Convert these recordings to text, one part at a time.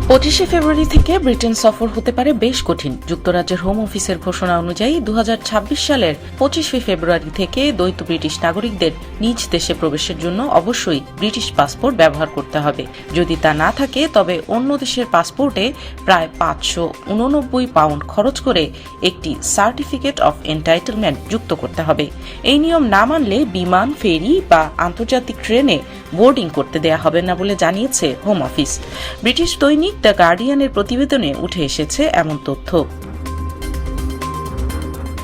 25শে ফেব্রুয়ারি থেকে ব্রিটেন সফর হতে পারে বেশ কঠিন। যুক্তরাজ্যের হোম অফিসের ঘোষণা অনুযায়ী 2026 সালের 25শে ফেব্রুয়ারি থেকে দ্বৈত ব্রিটিশ নাগরিকদের নিজ দেশে প্রবেশের জন্য অবশ্যই ব্রিটিশ পাসপোর্ট ব্যবহার করতে হবে। যদি তা না থাকে তবে অন্য দেশের পাসপোর্টে প্রায় 589 পাউন্ড খরচ করে একটি সার্টিফিকেট অফ এন্টাইটেলমেন্ট যুক্ত করতে হবে। এই নিয়ম না মানলে বিমান, ফেরি বা আন্তর্জাতিক ট্রেনে বোর্ডিং করতে দেয়া হবে না বলে জানিয়েছে হোম অফিস। ব্রিটিশ দৈনিক দ্য গার্ডিয়ানের প্রতিবেদনে উঠে এসেছে এমন তথ্য।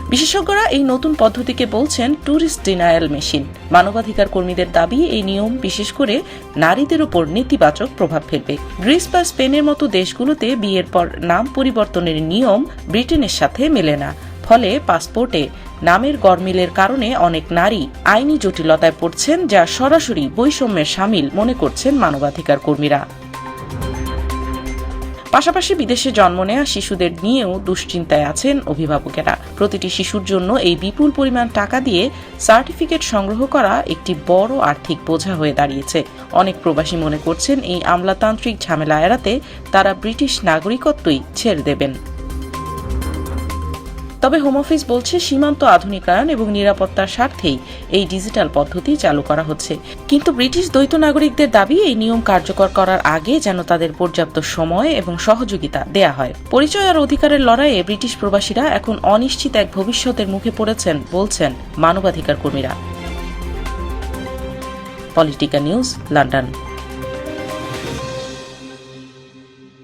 বিশেষজ্ঞরা এই নতুন পদ্ধতিকে বলছেন ট্যুরিস্ট ডিনায়াল মেশিন। মানবাধিকার কর্মীদের দাবি এই নিয়ম বিশেষ করে নারীদের উপর নেতিবাচক প্রভাব ফেলবে। গ্রিস বা স্পেনের মতো দেশগুলোতে বিয়ের পর নাম পরিবর্তনের নিয়ম ব্রিটেনের সাথে মেলে না। ফলে পাসপোর্টে নামের গরমিলের কারণে অনেক নারী আইনি জটিলতায় পড়ছেন, যা সরাসরি বৈষম্যের শামিল মনে করছেন মানবাধিকার কর্মীরা। পাশাপাশি বিদেশে জন্ম নেয়া শিশুদের নিয়েও দুশ্চিন্তায় আছেন অভিভাবকেরা। প্রতিটি শিশুর জন্য এই বিপুল পরিমাণ টাকা দিয়ে সার্টিফিকেট সংগ্রহ করা একটি বড় আর্থিক বোঝা হয়ে দাঁড়িয়েছে। অনেক প্রবাসী মনে করছেন এই আমলাতান্ত্রিক ঝামেলা এড়াতে তারা ব্রিটিশ নাগরিকত্বই ছেড়ে দেবেন। তবে হোম অফিস বলছে সীমান্ত আধুনিকায়ন এবং নিরাপত্তার স্বার্থেই এই ডিজিটাল পদ্ধতি চালু করা হচ্ছে। কিন্তু ব্রিটিশ দ্বৈত নাগরিকদের দাবি এই নিয়ম কার্যকর করার আগে যেন তাদের পর্যাপ্ত সময় এবং সহযোগিতা দেয়া হয়। পরিচয় আর অধিকারের লড়াইয়ে ব্রিটিশ প্রবাসীরা এখন অনিশ্চিত এক ভবিষ্যতের মুখে পড়েছেন বলছেন মানবাধিকার কর্মীরা। Politika news, London.